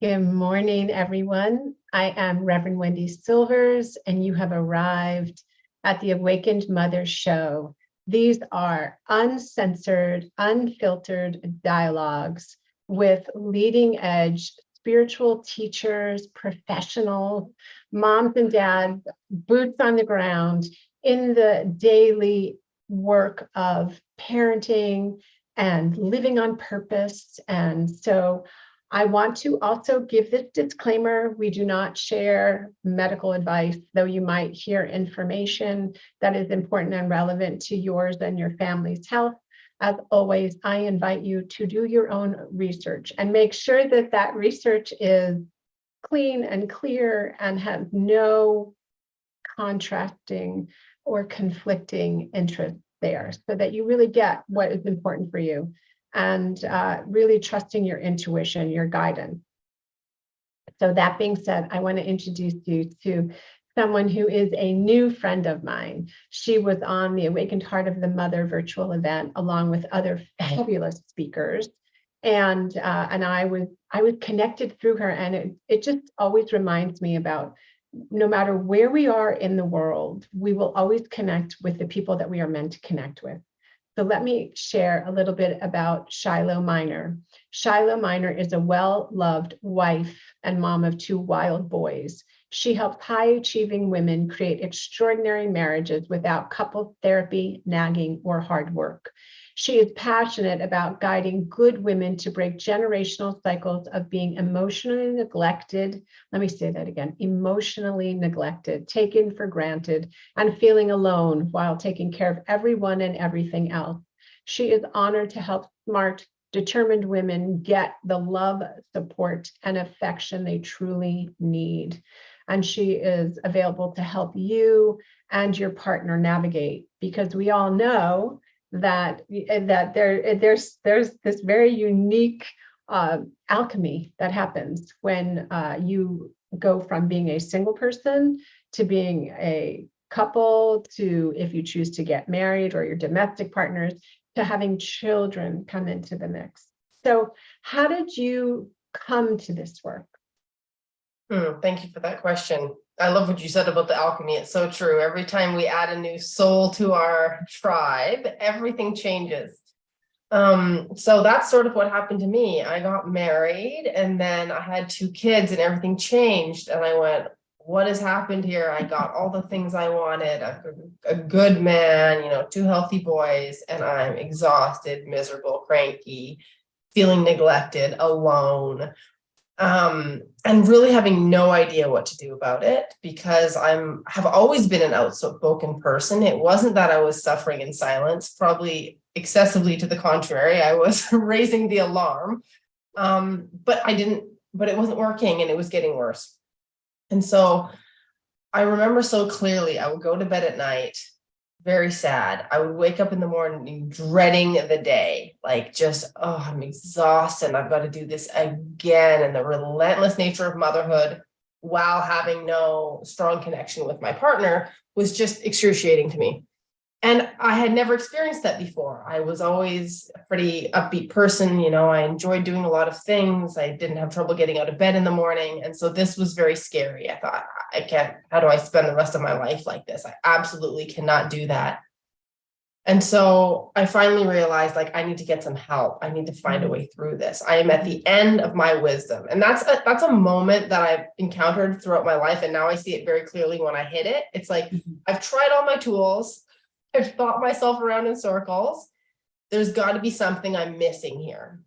Good morning, everyone. I am Reverend Wendy Silvers, and you have arrived at the Awakened Mother Show. These are uncensored, unfiltered dialogues with leading edge spiritual teachers, professionals, moms and dads, boots on the ground in the daily work of parenting and living on purpose. And so I want to also give this disclaimer. We do not share medical advice, though you might hear information that is important and relevant to yours and your family's health. As always, I invite you to do your own research and make sure that that research is clean and clear and has no contrasting or conflicting interests there, so that you really get what is important for you, and really trusting your intuition, your guidance. So that being said, I want to introduce you to someone who is a new friend of mine. She was on the Awakened Heart of the Mother virtual event along with other fabulous speakers. And I was connected through her, and it just always reminds me about, no matter where we are in the world, we will always connect with the people that we are meant to connect with. So let me share a little bit about Shiloh Minor. Shiloh Minor is a well-loved wife and mom of two wild boys. She helps high-achieving women create extraordinary marriages without couples therapy, nagging, or hard work. She is passionate about guiding good women to break generational cycles of being emotionally neglected. Let me say that again, emotionally neglected, taken for granted, and feeling alone while taking care of everyone and everything else. She is honored to help smart, determined women get the love, support, and affection they truly need. And she is available to help you and your partner navigate, because we all know that there's this very unique alchemy that happens when you go from being a single person to being a couple, to, if you choose to get married, or your domestic partners, to having children come into the mix. So how did you come to this work? Thank you for that question. I love what you said about the alchemy. It's so true. Every time we add a new soul to our tribe, everything changes. So that's sort of what happened to me. I got married and then I had two kids and everything changed. And I went, what has happened here? I got all the things I wanted, a good man, two healthy boys, and I'm exhausted, miserable, cranky, feeling neglected, alone. And really having no idea what to do about it, because have always been an outspoken person. It wasn't that I was suffering in silence, probably excessively to the contrary. I was raising the alarm, but it wasn't working, and it was getting worse. And so I remember so clearly, I would go to bed at night very sad. I would wake up in the morning dreading the day, like just, I'm exhausted. I've got to do this again. And the relentless nature of motherhood, while having no strong connection with my partner, was just excruciating to me. And I had never experienced that before. I was always a pretty upbeat person. I enjoyed doing a lot of things. I didn't have trouble getting out of bed in the morning. And so this was very scary. I thought, how do I spend the rest of my life like this? I absolutely cannot do that. And so I finally realized, I need to get some help. I need to find a way through this. I am at the end of my wisdom. And that's a moment that I've encountered throughout my life. And now I see it very clearly when I hit it. It's like, I've tried all my tools. I've thought myself around in circles. There's got to be something I'm missing here.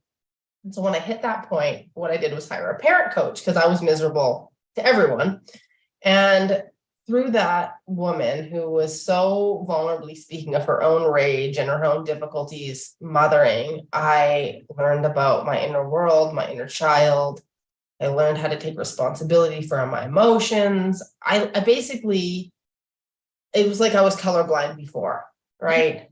And so when I hit that point, what I did was hire a parent coach, because I was miserable to everyone. And through that woman, who was so vulnerably speaking of her own rage and her own difficulties mothering, I learned about my inner world, my inner child. I learned how to take responsibility for my emotions. I basically, it was like I was colorblind before, right?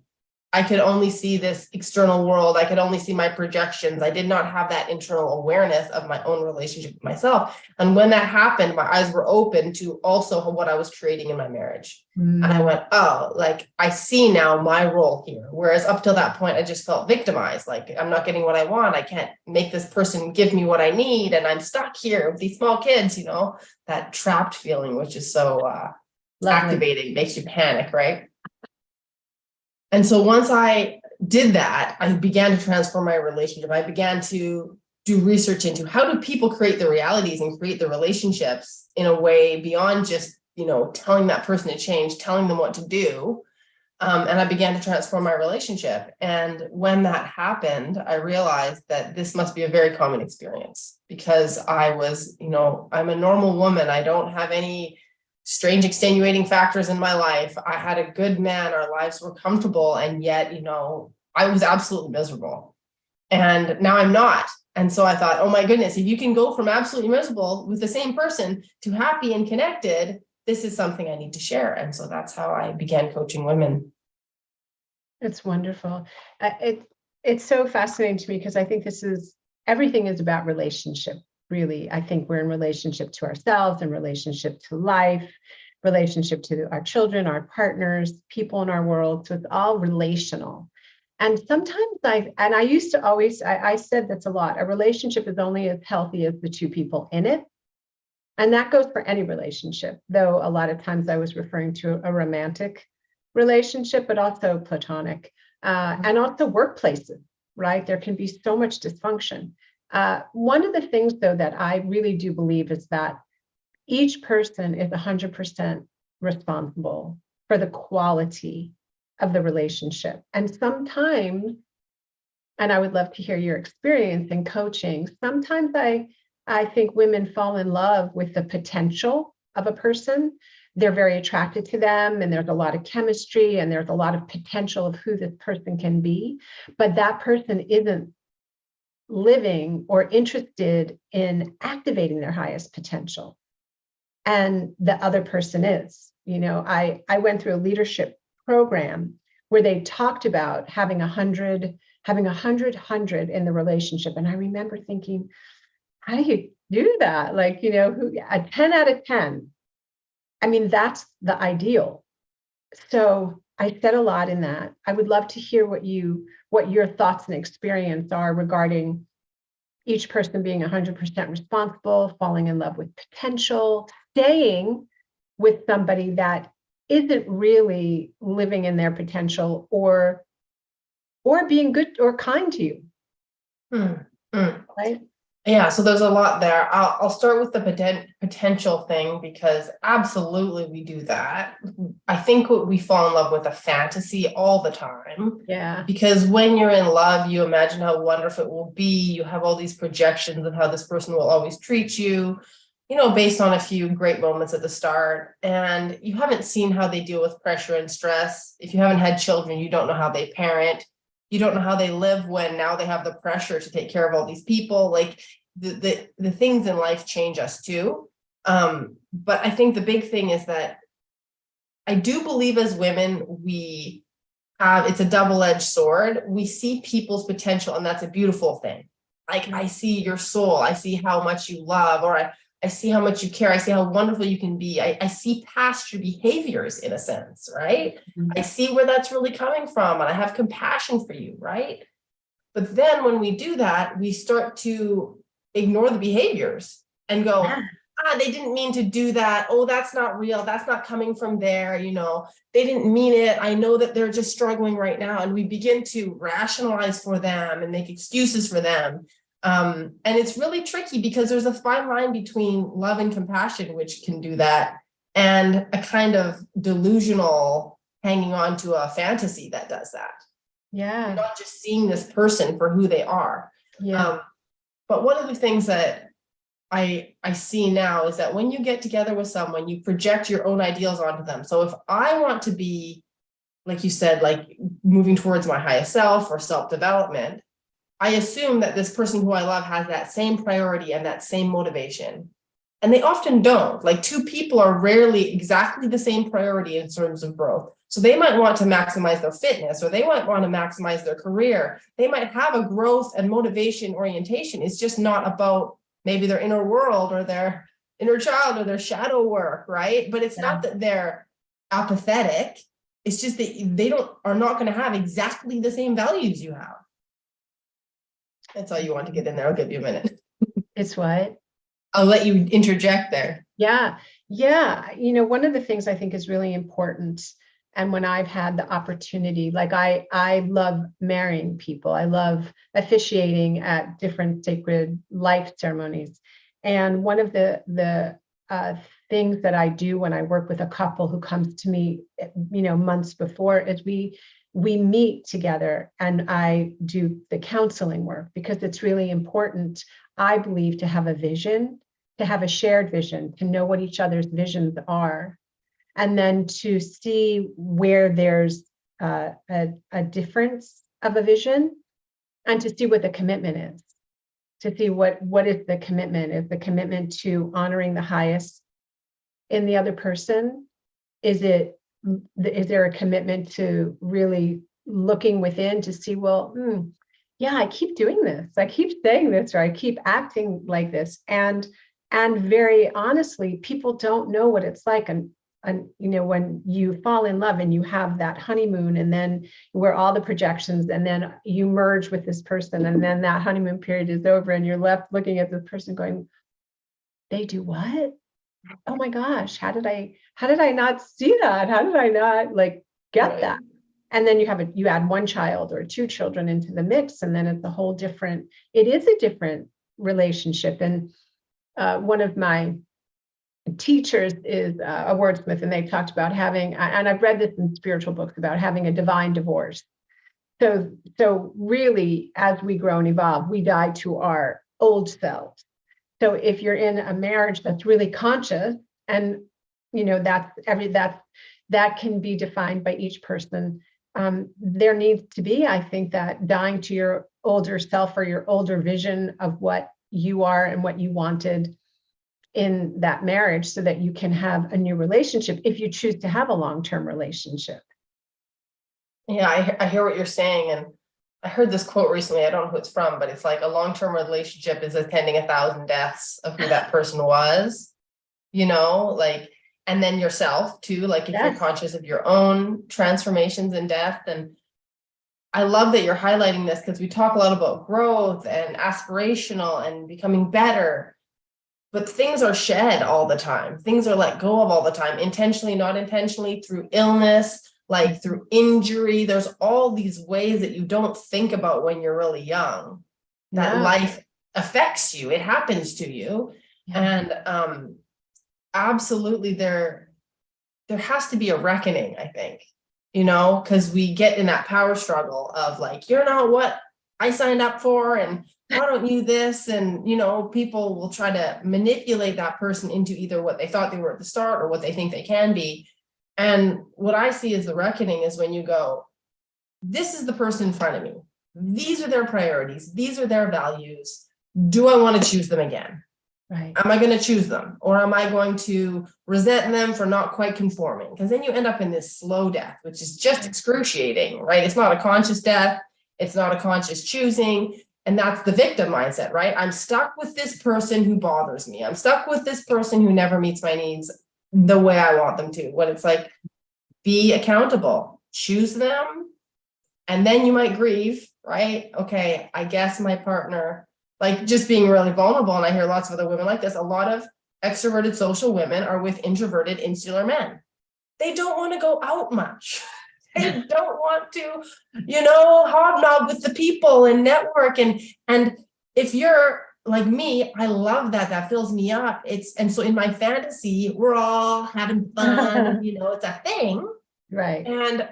I could only see this external world. I could only see my projections. I did not have that internal awareness of my own relationship with myself. And when that happened, my eyes were open to also what I was creating in my marriage. And I went, oh, like I see now my role here. Whereas up till that point, I just felt victimized. Like I'm not getting what I want. I can't make this person give me what I need. And I'm stuck here with these small kids, that trapped feeling, which is so activating, makes you panic, right? And so once I did that, I began to transform my relationship. I began to do research into how do people create the realities and create the relationships in a way beyond just, telling that person to change, telling them what to do. And I began to transform my relationship. And when that happened, I realized that this must be a very common experience because I was, I'm a normal woman. I don't have any strange extenuating factors in my life. I had a good man. Our lives were comfortable. And yet, I was absolutely miserable. And now I'm not. And so I thought, oh my goodness, if you can go from absolutely miserable with the same person to happy and connected, this is something I need to share. And so that's how I began coaching women. It's wonderful. It's so fascinating to me because I think everything is about relationship. Really, I think we're in relationship to ourselves and relationship to life, relationship to our children, our partners, people in our world. So it's all relational. And sometimes I used to always, I said that's a lot. A relationship is only as healthy as the two people in it. And that goes for any relationship, though a lot of times I was referring to a romantic relationship, but also platonic, and also workplaces, right? There can be so much dysfunction. One of the things, though, that I really do believe is that each person is 100% responsible for the quality of the relationship. And sometimes, and I would love to hear your experience in coaching, sometimes I think women fall in love with the potential of a person. They're very attracted to them, and there's a lot of chemistry, and there's a lot of potential of who this person can be. But that person isn't living or interested in activating their highest potential. And the other person is. I went through a leadership program where they talked about having 100 in the relationship. And I remember thinking, how do you do that? Like, a 10 out of 10. I mean, that's the ideal. So I said a lot in that. I would love to hear what your thoughts and experience are regarding each person being 100% responsible, falling in love with potential, staying with somebody that isn't really living in their potential or being good or kind to you. Right? Yeah, so there's a lot there. I'll start with the potential thing because absolutely we do that. I think we fall in love with a fantasy all the time. Yeah. Because when you're in love, you imagine how wonderful it will be. You have all these projections of how this person will always treat you, based on a few great moments at the start. And you haven't seen how they deal with pressure and stress. If you haven't had children, you don't know how they parent. You don't know how they live when now they have the pressure to take care of all these people. Like the things in life change us too. But I think the big thing is that I do believe as women, it's a double-edged sword. We see people's potential, and that's a beautiful thing. Like I see your soul, I see how much you love, or I see how much you care. I see how wonderful you can be. I see past your behaviors in a sense, right? Mm-hmm. I see where that's really coming from, and I have compassion for you, right? But then when we do that, we start to ignore the behaviors and go, they didn't mean to do that. Oh, that's not real. That's not coming from there. They didn't mean it. I know that they're just struggling right now. And we begin to rationalize for them and make excuses for them. And it's really tricky because there's a fine line between love and compassion, which can do that, and a kind of delusional hanging on to a fantasy that does that. Yeah. You're not just seeing this person for who they are. Yeah. But one of the things that I see now is that when you get together with someone, you project your own ideals onto them. So if I want to be, like you said, like moving towards my highest self or self-development, I assume that this person who I love has that same priority and that same motivation. And they often don't. Like, two people are rarely exactly the same priority in terms of growth. So they might want to maximize their fitness, or they might want to maximize their career. They might have a growth and motivation orientation. It's just not about maybe their inner world or their inner child or their shadow work, right? But it's not that they're apathetic. It's just that they are not going to have exactly the same values you have. That's all you want to get in there. I'll give you a minute. It's what? I'll let you interject there. Yeah. One of the things I think is really important, and when I've had the opportunity, like I love marrying people. I love officiating at different sacred life ceremonies. And one of the things that I do when I work with a couple who comes to me, months before, is we meet together and I do the counseling work, because it's really important, I believe, to have a vision, to have a shared vision, to know what each other's visions are, and then to see where there's a difference of a vision, and to see what the commitment is, to see what is the commitment. Is the commitment to honoring the highest in the other person? Is there a commitment to really looking within to see, well, yeah, I keep doing this, I keep saying this, or I keep acting like this, and very honestly, people don't know what it's like. And when you fall in love and you have that honeymoon, and then where all the projections, and then you merge with this person, and then that honeymoon period is over, and you're left looking at the person going, they do what? Oh my gosh, how did I not see that? How did I not get that? And then you add one child or two children into the mix, and then it's it is a different relationship. And one of my teachers is a wordsmith, and they talked about having, and I've read this in spiritual books, about having a divine divorce. So really, as we grow and evolve, we die to our old selves. So if you're in a marriage that's really conscious, and that can be defined by each person, there needs to be, I think, that dying to your older self, or your older vision of what you are and what you wanted in that marriage, so that you can have a new relationship, if you choose to have a long-term relationship. Yeah, I hear what you're saying. And I heard this quote recently. I don't know who it's from, but it's like, a long-term relationship is attending 1,000 deaths of who that person was, and then yourself too, like if you're conscious of your own transformations in death. And I love that you're highlighting this, because we talk a lot about growth and aspirational and becoming better, but things are shed all the time. Things are let go of all the time, intentionally, not intentionally, through illness, through injury. There's all these ways that you don't think about when you're really young, that life affects you. It happens to you. And absolutely, there has to be a reckoning, I think, because we get in that power struggle of you're not what I signed up for, and why don't you this? And, people will try to manipulate that person into either what they thought they were at the start, or what they think they can be. And what I see as the reckoning is when you go, this is the person in front of me. These are their priorities. These are their values. Do I want to choose them again? Right. Am I going to choose them? Or am I going to resent them for not quite conforming? Because then you end up in this slow death, which is just excruciating, right? It's not a conscious death. It's not a conscious choosing. And that's the victim mindset, right? I'm stuck with this person who bothers me. I'm stuck with this person who never meets my needs the way I want them to. When it's be accountable, choose them, and then you might grieve, right? Okay, I guess my partner, just being really vulnerable. And I hear lots of other women like this. A lot of extroverted social women are with introverted insular men. They don't want to go out much. They don't want to, hobnob with the people and network. And if you're like me, I love that. That fills me up. And so in my fantasy, we're all having fun, it's a thing. Right. And,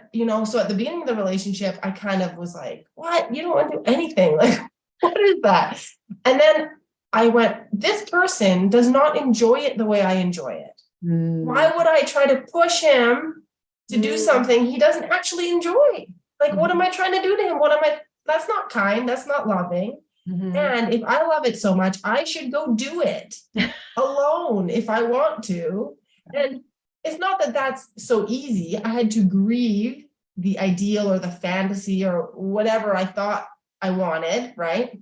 so at the beginning of the relationship, I kind of was like, what? You don't want to do anything. What is that? And then I went, this person does not enjoy it the way I enjoy it. Why would I try to push him to do something he doesn't actually enjoy? What am I trying to do to him? That's not kind. That's not loving. Mhm. And if I love it so much, I should go do it alone if I want to. And it's not that that's so easy. I had to grieve the ideal or the fantasy or whatever I thought I wanted, right?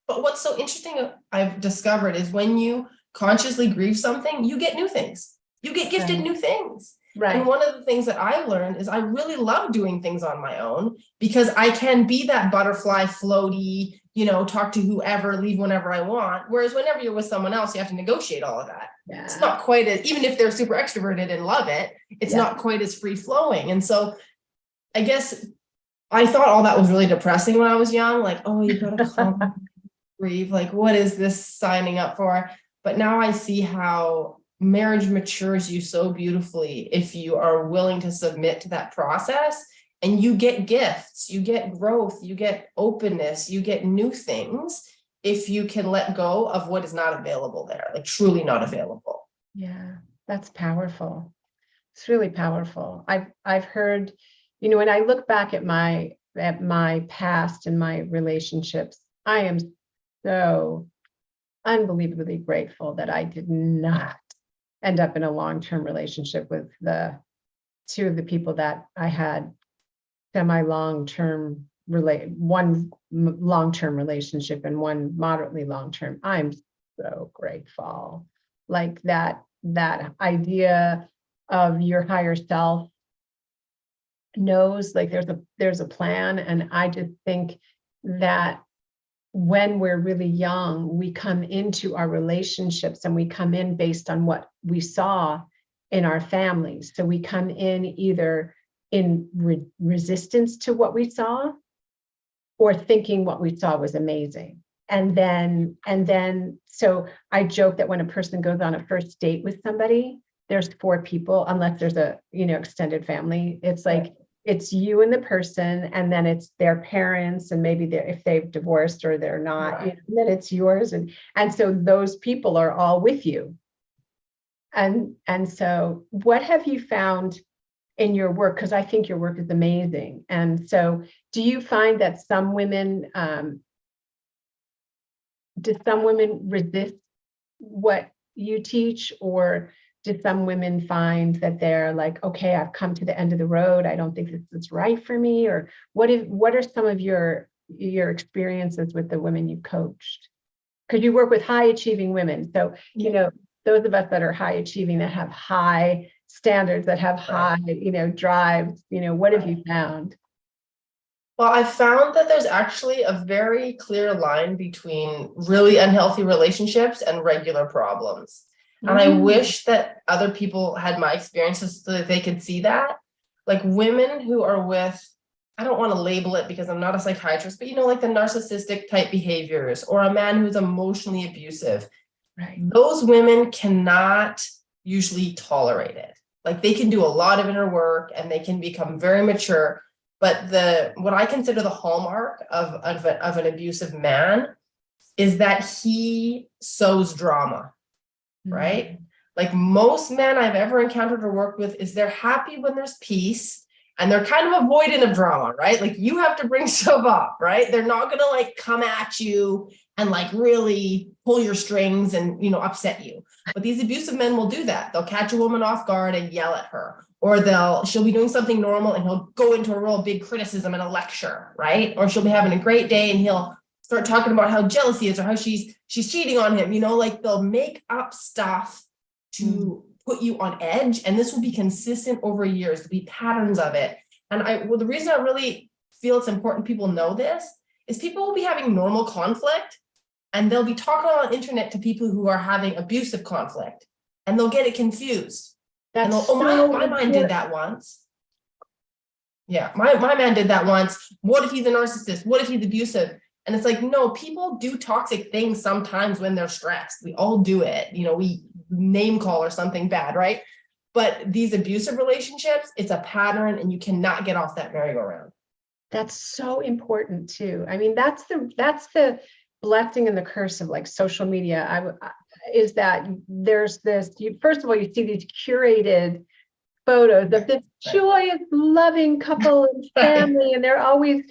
But what's so interesting I've discovered is when you consciously grieve something, you get new things. You get gifted Right. new things. And Right. one of the things that I've learned is I really love doing things on my own because I can be that butterfly, floaty, talk to whoever, leave whenever I want. Whereas whenever you're with someone else, you have to negotiate all of that. It's Yeah. not quite as, even if they're super extroverted and love it, it's Yeah. not quite as free flowing. And so I guess I thought all that was really depressing when I was young. Like, oh, you've got to calm, grieve. Like, what is this signing up for? But now I see how marriage matures you so beautifully if you are willing to submit to that process, and you get gifts, you get growth, you get openness, you get new things if you can let go of what is not available there, like truly not available. Yeah, that's powerful. It's really powerful. I've heard, when I look back at my past and my relationships, I am so unbelievably grateful that I did not end up in a long-term relationship with the two of the people that I had semi-long-term one long-term relationship and one moderately long-term. I'm so grateful. Like that idea of your higher self knows, like there's a plan. And I just think that when we're really young, we come into our relationships and we come in based on what we saw in our families. So we come in either in resistance to what we saw or thinking what we saw was amazing. And then, so I joke that when a person goes on a first date with somebody, there's four people, unless there's a, extended family. It's like, it's you and the person, and then it's their parents, and maybe if they've divorced or they're not, Right. and then it's yours. And so those people are all with you. And so what have you found in your work? Because I think your work is amazing. And so do you find that some women, do some women resist what you teach, or do some women find that they're like, okay, I've come to the end of the road, I don't think this is right for me? Or what are some of your experiences with the women you coached? Because you work with high achieving women. So, those of us that are high achieving, that have high standards, that have high, drives, what have you found? Well, I found that there's actually a very clear line between really unhealthy relationships and regular problems. And I wish that other people had my experiences so that they could see that. Like women who are with, I don't want to label it because I'm not a psychiatrist, but like the narcissistic type behaviors, or a man who's emotionally abusive. Right. Those women cannot usually tolerate it. Like they can do a lot of inner work and they can become very mature. But what I consider the hallmark of an abusive man is that he sows drama, right? Like most men I've ever encountered or worked with is they're happy when there's peace, and they're kind of avoidant of drama, right? Like you have to bring stuff up, right? They're not going to like come at you and like really pull your strings and, upset you. But these abusive men will do that. They'll catch a woman off guard and yell at her, or she'll be doing something normal and he'll go into a real big criticism and a lecture, right? Or she'll be having a great day and he'll start talking about how jealous he is or how she's cheating on him, like they'll make up stuff to put you on edge. And this will be consistent over years. There'll be patterns of it. And the reason I really feel it's important people know this is people will be having normal conflict and they'll be talking on the internet to people who are having abusive conflict, and they'll get it confused. And they'll, my man did that once. Yeah, my man did that once. What if he's a narcissist? What if he's abusive? And it's like, no, people do toxic things sometimes when they're stressed. We all do it. We name call or something bad, right? But these abusive relationships, it's a pattern and you cannot get off that merry-go-round. That's so important too. I mean, that's the blessing and the curse of like social media. Is that there's this, first of all, you see these curated photos of this joyous, loving couple and family, and they're always,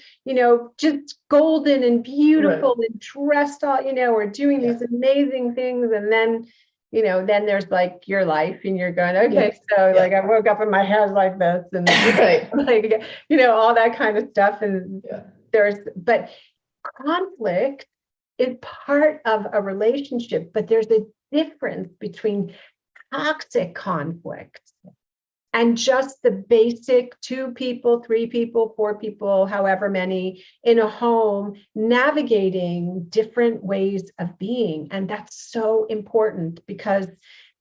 just golden and beautiful and dressed all, or doing these amazing things. And then, then there's like your life, and you're going, okay, so like I woke up and my hair's like this, and like, all that kind of stuff. And but conflict is part of a relationship, but there's a difference between toxic conflict and just the basic 2 people, 3 people, 4 people, however many in a home, navigating different ways of being. And that's so important because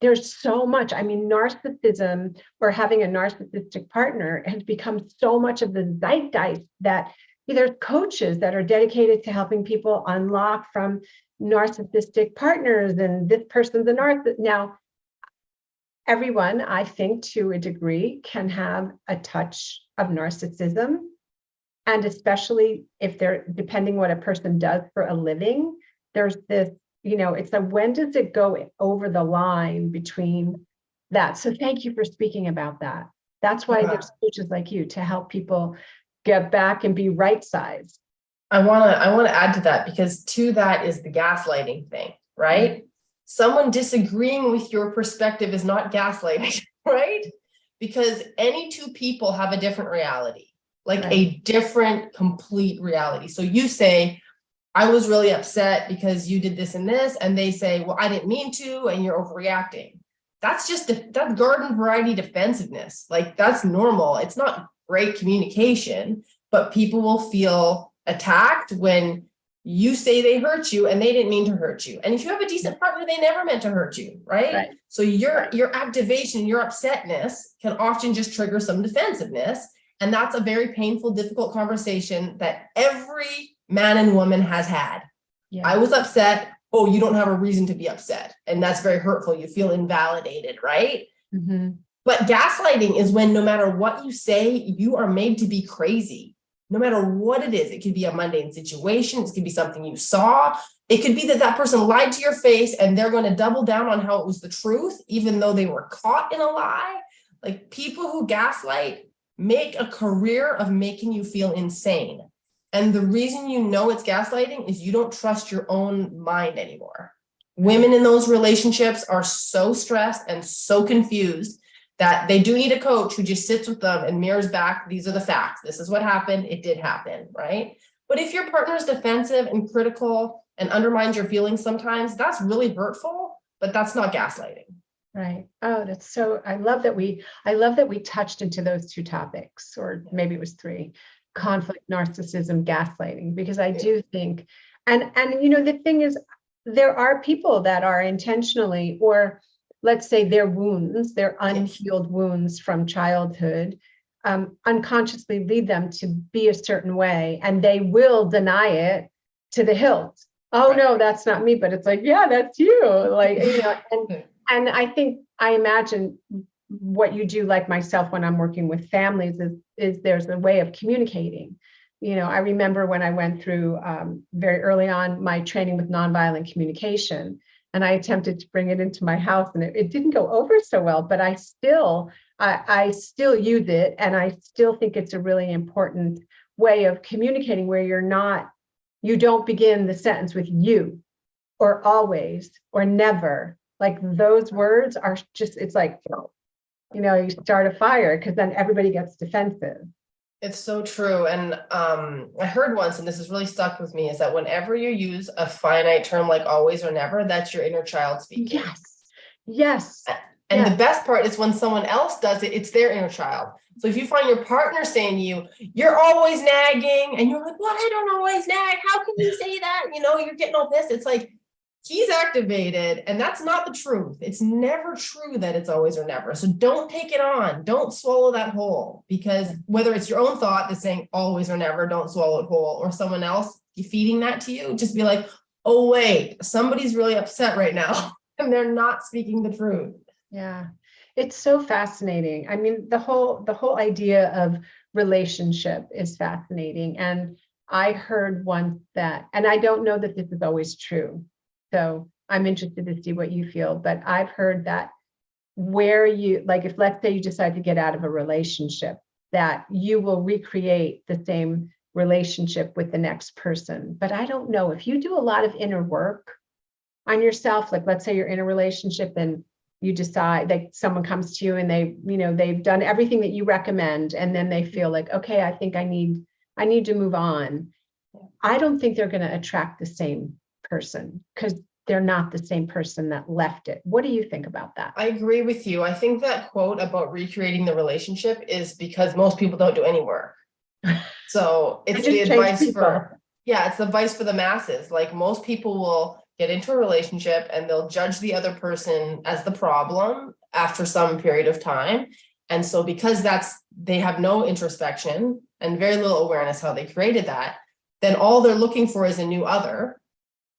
there's so much. I mean, narcissism or having a narcissistic partner has become so much of the zeitgeist that there's coaches that are dedicated to helping people unlock from narcissistic partners, and this person's a narcissist. Now, everyone, I think, to a degree, can have a touch of narcissism. And especially if they're, depending what a person does for a living, there's this, it's a, when does it go over the line between that? So thank you for speaking about that. That's why there's coaches like you to help people get back and be right-sized. I want to add to that, because to that is the gaslighting thing, right? Mm-hmm. Someone disagreeing with your perspective is not gaslighting, right? Because any 2 people have a different reality, like a different, complete reality. So you say, I was really upset because you did this and this, and they say, well, I didn't mean to, and you're overreacting. That's that's garden variety defensiveness. Like, that's normal. It's not great communication, but people will feel attacked when you say they hurt you and they didn't mean to hurt you. And if you have a decent partner, they never meant to hurt you, right? So your activation, your upsetness can often just trigger some defensiveness. And that's a very painful, difficult conversation that every man and woman has had. I was upset. Oh, you don't have a reason to be upset. And that's very hurtful. You feel invalidated, right? Mm-hmm. But gaslighting is when no matter what you say, you are made to be crazy. No matter what it is, it could be a mundane situation. It could be something you saw. It could be that that person lied to your face and they're going to double down on how it was the truth, even though they were caught in a lie. Like, people who gaslight make a career of making you feel insane. And the reason you know it's gaslighting is you don't trust your own mind anymore. Women in those relationships are so stressed and so confused that they do need a coach who just sits with them and mirrors back, these are the facts. This is what happened. It did happen, right? But if your partner is defensive and critical and undermines your feelings sometimes, that's really hurtful, but that's not gaslighting. Right. Oh, that's so, I love that we touched into those 2 topics, or maybe it was 3, conflict, narcissism, gaslighting, because I do think, and the thing is, there are people that are intentionally, or let's say their wounds, their unhealed wounds from childhood, unconsciously lead them to be a certain way, and they will deny it to the hilt. Oh, no, that's not me. But it's like, yeah, that's you. Like, and I imagine what you do, like myself, when I'm working with families, is there's a way of communicating. I remember when I went through very early on my training with nonviolent communication, and I attempted to bring it into my house, and it didn't go over so well, but I still use it. And I still think it's a really important way of communicating, where you don't begin the sentence with you, or always, or never. Like, those words are just, it's like, you start a fire, because then everybody gets defensive. It's so true. And I heard once, and this has really stuck with me, is that whenever you use a finite term like always or never, that's your inner child speaking. Yes. And the best part is when someone else does it, it's their inner child. So if you find your partner saying to you, you're always nagging, and you're like, what? I don't always nag. How can you say that? You're getting all pissed. It's like, he's activated, and that's not the truth. It's never true that it's always or never. So don't take it on. Don't swallow that whole, because whether it's your own thought that's saying always or never, don't swallow it whole, or someone else feeding that to you, just be like, oh, wait, somebody's really upset right now and they're not speaking the truth. Yeah, it's so fascinating. I mean, the whole idea of relationship is fascinating. And I heard once that, and I don't know that this is always true, so I'm interested to see what you feel, but I've heard that where you, like, if let's say you decide to get out of a relationship, that you will recreate the same relationship with the next person. But I don't know if you do a lot of inner work on yourself, like let's say you're in a relationship and you decide that someone comes to you and they, they've done everything that you recommend, and then they feel like, okay, I think I need to move on. I don't think they're going to attract the same person because they're not the same person that left it. What do you think about that? I agree with you. I think that quote about recreating the relationship is because most people don't do any work. So it's the advice it's the advice for the masses. Like, most people will get into a relationship and they'll judge the other person as the problem after some period of time. And so because they have no introspection and very little awareness how they created that, then all they're looking for is a new other.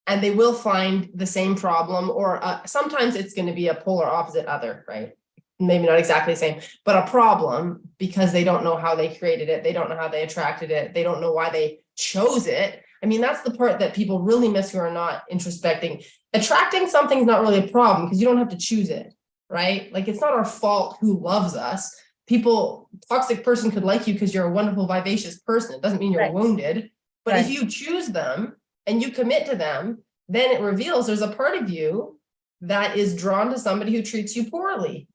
And they will find the same problem, or sometimes it's going to be a polar opposite other, right? Maybe not exactly the same, but a problem, because they don't know how they created it. They don't know how they attracted it. They don't know why they chose it. I mean, that's the part that people really miss who are not introspecting. Attracting something is not really a problem because you don't have to choose it, right? Like, it's not our fault who loves us. Toxic person could like you because you're a wonderful, vivacious person. It doesn't mean you're wounded. But if you choose them and you commit to them, then it reveals there's a part of you that is drawn to somebody who treats you poorly.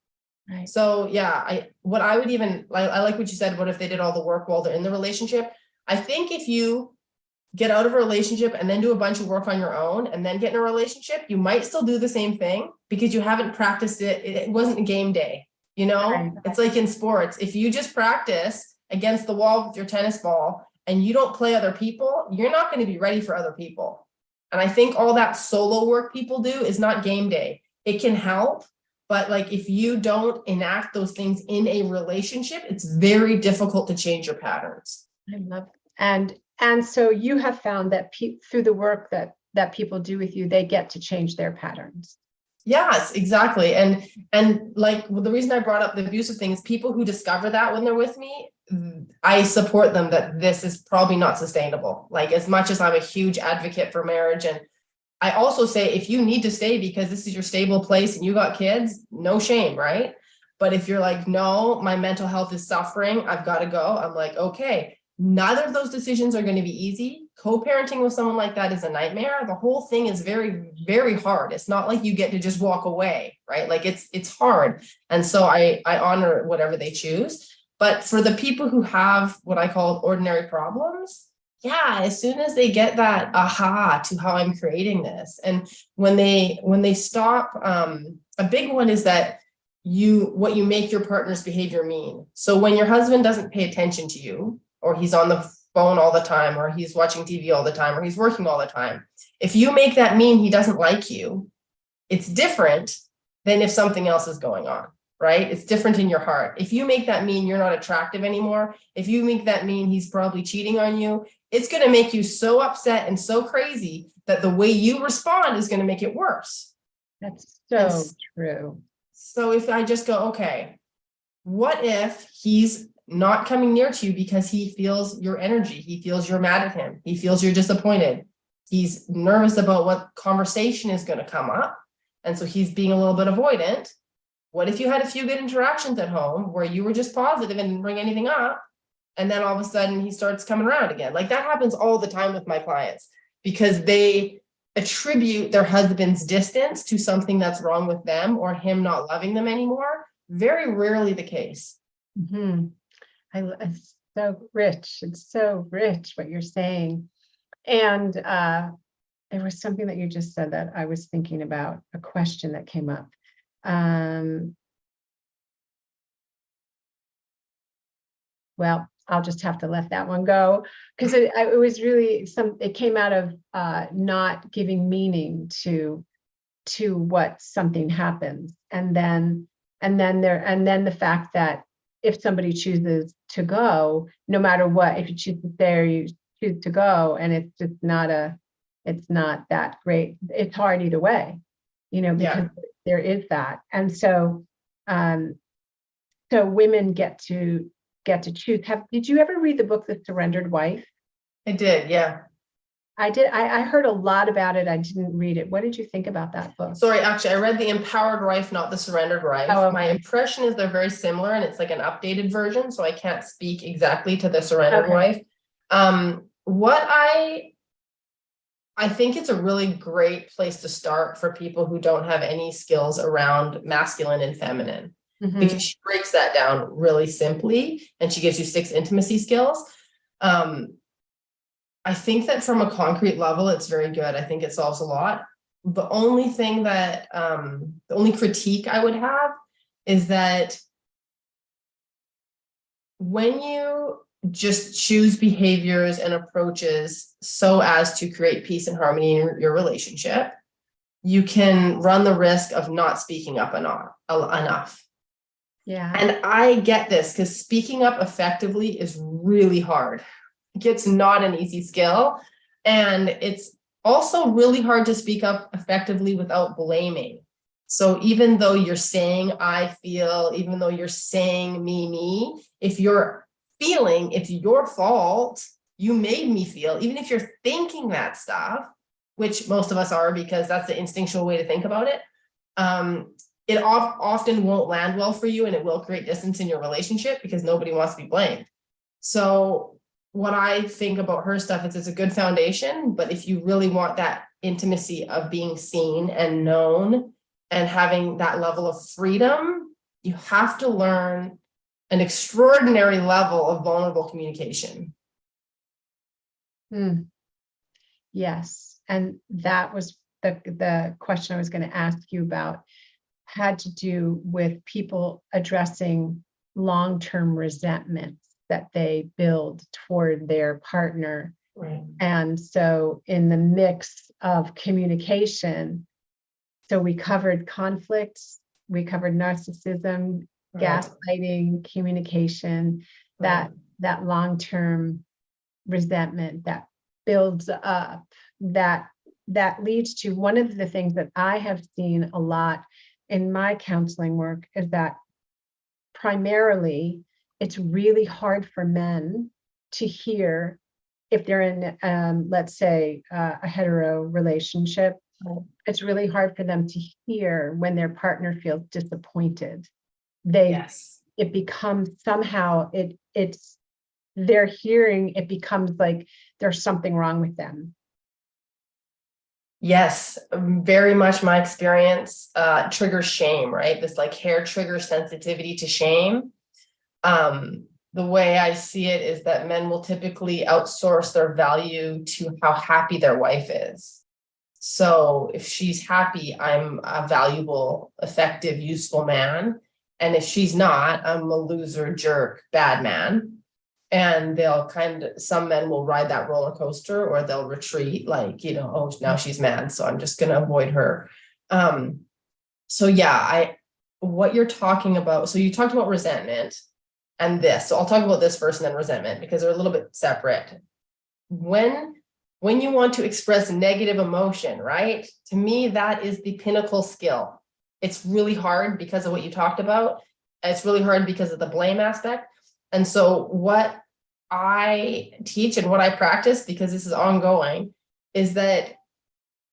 Right. So yeah, I like what you said. What if they did all the work while they're in the relationship? I think if you get out of a relationship and then do a bunch of work on your own and then get in a relationship, you might still do the same thing because you haven't practiced it. It wasn't a game day, Right. It's like in sports. If you just practice against the wall with your tennis ball and you don't play other people, you're not going to be ready for other people. And I think all that solo work people do is not game day. It can help, but like, if you don't enact those things in a relationship, it's very difficult to change your patterns. I love it. And so you have found that through the work that people do with you, they get to change their patterns. Yes, exactly. And like, the reason I brought up the abusive thing is people who discover that when they're with me, I support them that this is probably not sustainable. Like, as much as I'm a huge advocate for marriage, and I also say, if you need to stay because this is your stable place and you got kids, no shame, right? But if you're like, no, my mental health is suffering, I've got to go. I'm like, okay, neither of those decisions are going to be easy. Co-parenting with someone like that is a nightmare. The whole thing is very, very hard. It's not like you get to just walk away, right? Like, it's hard. And so I honor whatever they choose. But for the people who have what I call ordinary problems, yeah, as soon as they get that aha to how I'm creating this, and when they stop, a big one is that what you make your partner's behavior mean. So when your husband doesn't pay attention to you, or he's on the phone all the time, or he's watching TV all the time, or he's working all the time, if you make that mean he doesn't like you, it's different than if something else is going on. Right? It's different in your heart. If you make that mean you're not attractive anymore, if you make that mean he's probably cheating on you, it's going to make you so upset and so crazy that the way you respond is going to make it worse. That's so true. So if I just go, okay, what if he's not coming near to you because he feels your energy, he feels you're mad at him, he feels you're disappointed, he's nervous about what conversation is going to come up, and so he's being a little bit avoidant. What if you had a few good interactions at home where you were just positive and didn't bring anything up, and then all of a sudden he starts coming around again? Like, that happens all the time with my clients because they attribute their husband's distance to something that's wrong with them or him not loving them anymore. Very rarely the case. Mm-hmm. It's so rich. It's so rich what you're saying. And there was something that you just said that I was thinking about, a question that came up. Well, I'll just have to let that one go because it was really it came out of not giving meaning to what something happens, and then the fact that if somebody chooses to go, no matter what, if you choose to stay or you choose to go, and it's just it's not that great, it's hard either way, because there is that. And so so women get to choose. Did you ever read the book The Surrendered Wife? I did, yeah. I did. I heard a lot about it. I didn't read it. What did you think about that book? Sorry, actually, I read The Empowered Wife, not The Surrendered Wife. Oh, okay. My impression is they're very similar and it's like an updated version, so I can't speak exactly to The Surrendered Okay. Wife. What I think it's a really great place to start for people who don't have any skills around masculine and feminine, Mhm. because she breaks that down really simply and she gives you 6 intimacy skills. I think that from a concrete level, it's very good. I think it solves a lot. The only thing that, the only critique I would have is that when you just choose behaviors and approaches so as to create peace and harmony in your relationship, you can run the risk of not speaking up enough. Yeah. And I get this because speaking up effectively is really hard. It's not an easy skill. And it's also really hard to speak up effectively without blaming. So even though you're saying, I feel, even though you're saying me, if you're feeling it's your fault, you made me feel, even if you're thinking that stuff, which most of us are because that's the instinctual way to think about it, it often won't land well for you and it will create distance in your relationship because nobody wants to be blamed. So what I think about her stuff is it's a good foundation, but if you really want that intimacy of being seen and known and having that level of freedom, you have to learn an extraordinary level of vulnerable communication. Yes. And that was the question I was going to ask you about, had to do with people addressing long-term resentments that they build toward their partner. Right. And so in the mix of communication, so we covered conflicts, we covered narcissism, gaslighting, communication, that long-term resentment that builds up, that leads to one of the things that I have seen a lot in my counseling work is that primarily it's really hard for men to hear if they're in, let's say, a hetero relationship. It's really hard for them to hear when their partner feels disappointed. It becomes somehow it's their hearing, it becomes like there's something wrong with them. Yes, very much my experience triggers shame, right? This like hair trigger sensitivity to shame. The way I see it is that men will typically outsource their value to how happy their wife is. So if she's happy, I'm a valuable, effective, useful man. And if she's not, I'm a loser, jerk, bad man. And they'll some men will ride that roller coaster or they'll retreat like, oh, now she's mad, so I'm just going to avoid her. So yeah, what you're talking about, so you talked about resentment and this, so I'll talk about this first and then resentment because they're a little bit separate. When you want to express negative emotion, right? To me, that is the pinnacle skill. It's really hard because of what you talked about. It's really hard because of the blame aspect. And so what I teach and what I practice, because this is ongoing, is that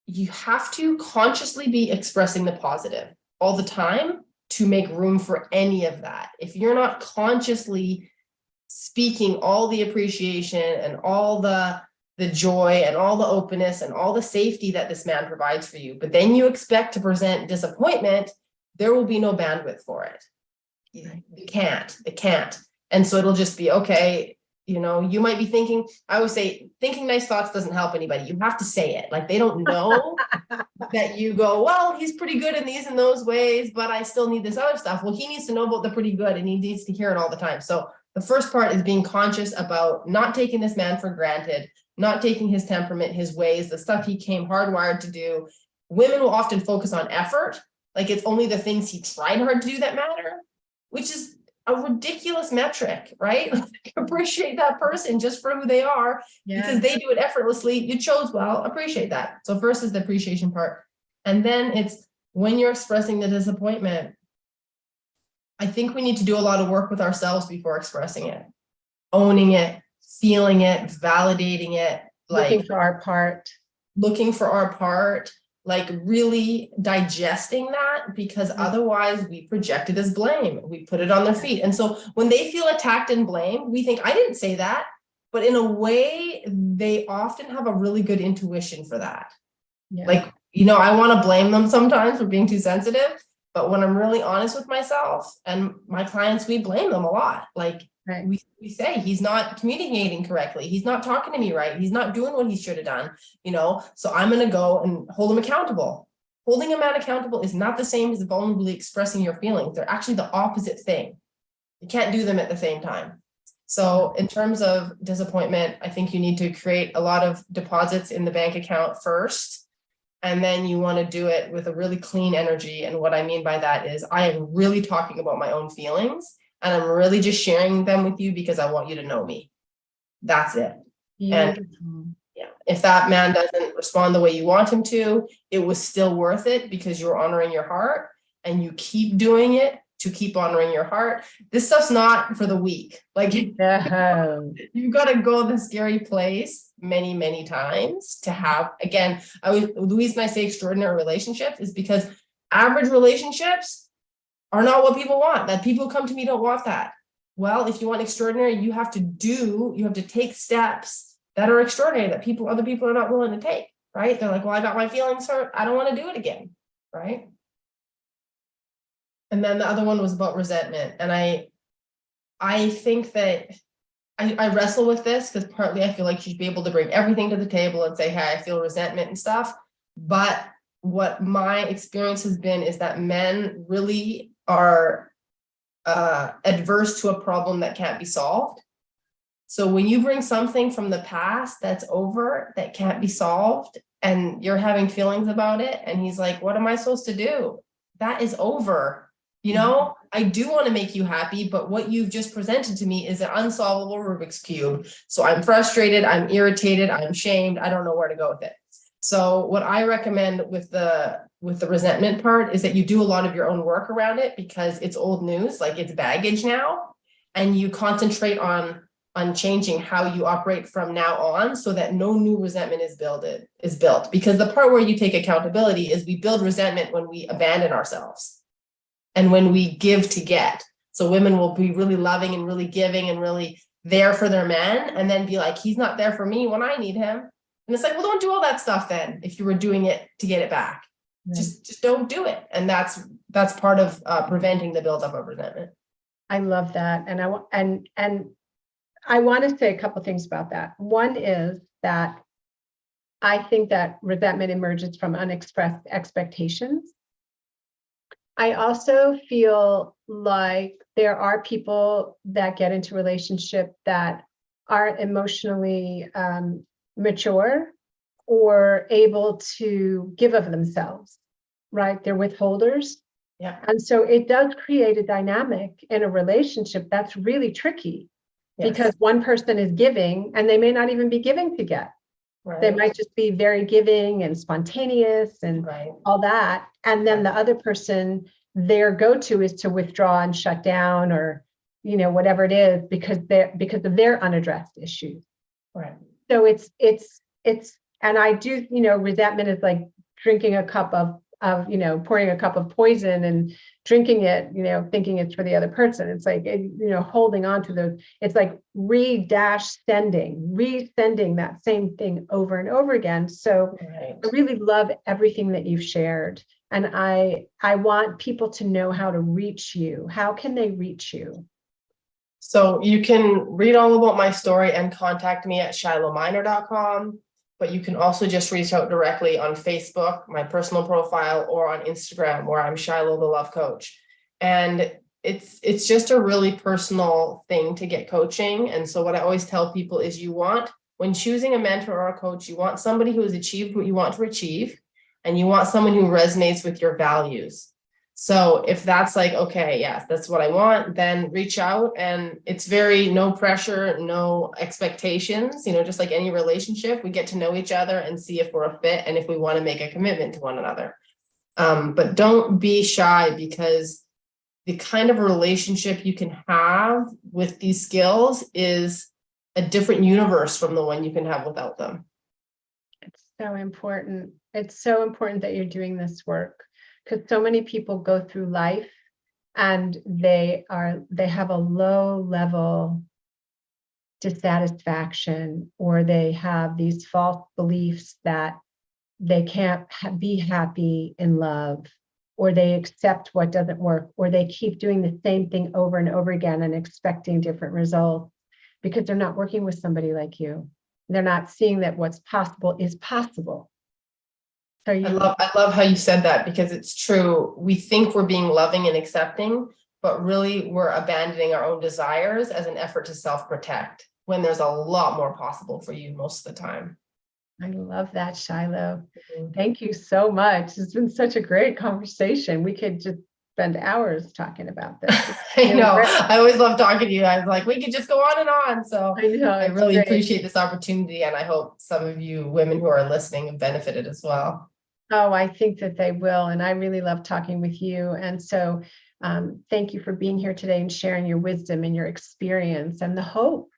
you have to consciously be expressing the positive all the time to make room for any of that. If you're not consciously speaking all the appreciation and all the joy and all the openness and all the safety that this man provides for you, but then you expect to present disappointment, there will be no bandwidth for it. It can't. And so it'll just be, okay, you might be thinking, I always say, thinking nice thoughts doesn't help anybody. You have to say it. Like they don't know that you go, well, he's pretty good in these and those ways, but I still need this other stuff. Well, he needs to know about the pretty good and he needs to hear it all the time. So the first part is being conscious about not taking this man for granted, not taking his temperament, his ways, the stuff he came hardwired to do. Women will often focus on effort. Like it's only the things he tried hard to do that matter, which is a ridiculous metric, right? Appreciate that person just for who they are because they do it effortlessly. You chose well, appreciate that. So first is the appreciation part. And then it's when you're expressing the disappointment, I think we need to do a lot of work with ourselves before expressing it, owning it, feeling it, validating it, Looking like for our part. looking for our part, like really digesting that, because otherwise we project it as blame. We put it on their feet. And so when they feel attacked and blamed, we think, I didn't say that. But in a way, they often have a really good intuition for that. Yeah. Like, you know, I want to blame them sometimes for being too sensitive. But when I'm really honest with myself and my clients, we blame them a lot. Like, Right. we say he's not communicating correctly. He's not talking to me right. He's not doing what he should have done, you know, so I'm going to go and hold him accountable. Holding a man accountable is not the same as vulnerably expressing your feelings. They're actually the opposite thing. You can't do them at the same time. So in terms of disappointment, I think you need to create a lot of deposits in the bank account first. And then you want to do it with a really clean energy. And what I mean by that is I am really talking about my own feelings. And I'm really just sharing them with you because I want you to know me. That's it. Beautiful. And yeah, if that man doesn't respond the way you want him to, it was still worth it because you're honoring your heart and you keep doing it to keep honoring your heart. This stuff's not for the weak. Like you've got to go the scary place many, many times to have, again, the reason I say extraordinary relationships is because average relationships are not what people want. That people who come to me don't want that. Well, if you want extraordinary, you have to take steps that are extraordinary that other people are not willing to take, right? They're like, well, I got my feelings hurt. I don't want to do it again, right? And then the other one was about resentment. And I think that I wrestle with this because partly I feel like you should be able to bring everything to the table and say, hey, I feel resentment and stuff. But what my experience has been is that men really are adverse to a problem that can't be solved. So when you bring something from the past that's over, that can't be solved, and you're having feelings about it, and he's like, what am I supposed to do? That is over. You know, I do want to make you happy, but what you've just presented to me is an unsolvable Rubik's Cube. So I'm frustrated, I'm irritated, I'm shamed, I don't know where to go with it. So what I recommend with the resentment part is that you do a lot of your own work around it because it's old news, like it's baggage now, and you concentrate on changing how you operate from now on so that no new resentment is built. Because the part where you take accountability is we build resentment when we abandon ourselves and when we give to get. So women will be really loving and really giving and really there for their men and then be like, he's not there for me when I need him. And it's like, well, don't do all that stuff then if you were doing it to get it back. Just don't do it. And that's part of preventing the buildup of resentment. I love that. And I want to say a couple things about that. One is that I think that resentment emerges from unexpressed expectations. I also feel like there are people that get into relationship that aren't emotionally mature or able to give of themselves, right? They're withholders. Yeah. And so it does create a dynamic in a relationship that's really tricky because one person is giving and they may not even be giving to get. Right. They might just be very giving and spontaneous and all that. And then the other person, their go-to is to withdraw and shut down or, you know, whatever it is because of their unaddressed issues. Right. So it's, and I do, you know, resentment is like drinking a cup of, you know, pouring a cup of poison and drinking it, you know, thinking it's for the other person. It's like, you know, holding on to those, it's like resending that same thing over and over again. So I really love everything that you've shared. And I want people to know how to reach you. How can they reach you? So you can read all about my story and contact me at shilohminor.com. But you can also just reach out directly on Facebook, my personal profile, or on Instagram, where I'm Shiloh the Love Coach. And it's just a really personal thing to get coaching. And so what I always tell people is when choosing a mentor or a coach, you want somebody who has achieved what you want to achieve, and you want someone who resonates with your values. So if that's like, okay, yes, that's what I want, then reach out. And it's very no pressure, no expectations, you know, just like any relationship, we get to know each other and see if we're a fit and if we want to make a commitment to one another. But don't be shy, because the kind of relationship you can have with these skills is a different universe from the one you can have without them. So important. It's so important that you're doing this work, because so many people go through life and they have a low level dissatisfaction, or they have these false beliefs that they can't be happy in love, or they accept what doesn't work, or they keep doing the same thing over and over again and expecting different results because they're not working with somebody like you. They're not seeing that what's possible is possible. So I love how you said that, because it's true. We think we're being loving and accepting, but really we're abandoning our own desires as an effort to self-protect, when there's a lot more possible for you most of the time. I love that, Shiloh. Thank you so much. It's been such a great conversation. We could just spend hours talking about this. I know. I always love talking to you. I was like, we could just go on and on. So I know. I really appreciate this opportunity, and I hope some of you women who are listening have benefited as well. Oh, I think that they will. And I really love talking with you. And so thank you for being here today and sharing your wisdom and your experience and the hope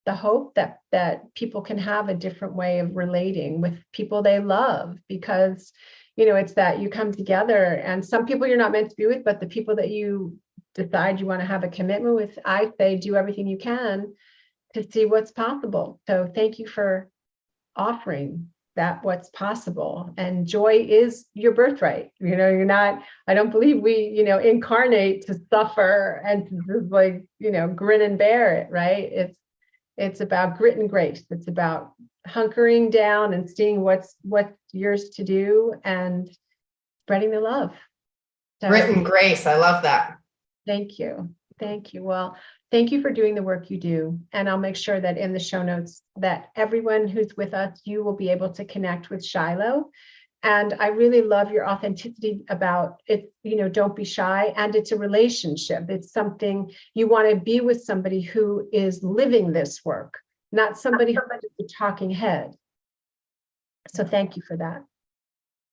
that people can have a different way of relating with people they love, because, it's that you come together, and some people you're not meant to be with, but the people that you decide you want to have a commitment with, I say, do everything you can to see what's possible. So thank you for offering that what's possible. And joy is your birthright. I don't believe we, incarnate to suffer and to just like, grin and bear it, right? It's about grit and grace. It's about hunkering down and seeing what's yours to do and spreading the love. So, Grit and grace. I love that. Thank you. Thank you. Well, thank you for doing the work you do. And I'll make sure that in the show notes that everyone who's with us, you will be able to connect with Shiloh. And I really love your authenticity about it. Don't be shy. And it's a relationship. It's something you want to be with, somebody who is living this work, not somebody who's a talking head. So thank you for that.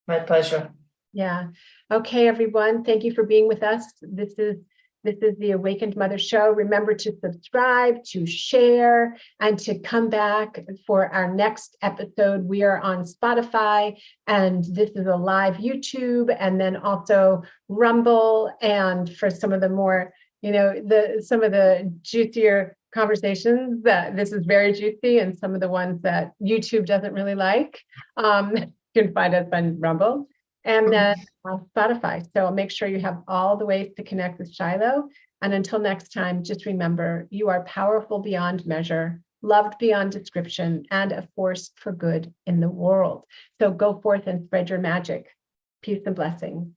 My pleasure. Yeah. Okay, everyone. Thank you for being with us. This is the Awakened Mother Show. Remember to subscribe, to share, and to come back for our next episode. We are on Spotify, and this is a live YouTube, and then also Rumble. And for some of the more, some of the juicier conversations, that this is very juicy, and some of the ones that YouTube doesn't really like, you can find us on Rumble. And then Spotify. So make sure you have all the ways to connect with Shiloh. And until next time, just remember, you are powerful beyond measure, loved beyond description, and a force for good in the world. So go forth and spread your magic. Peace and blessing.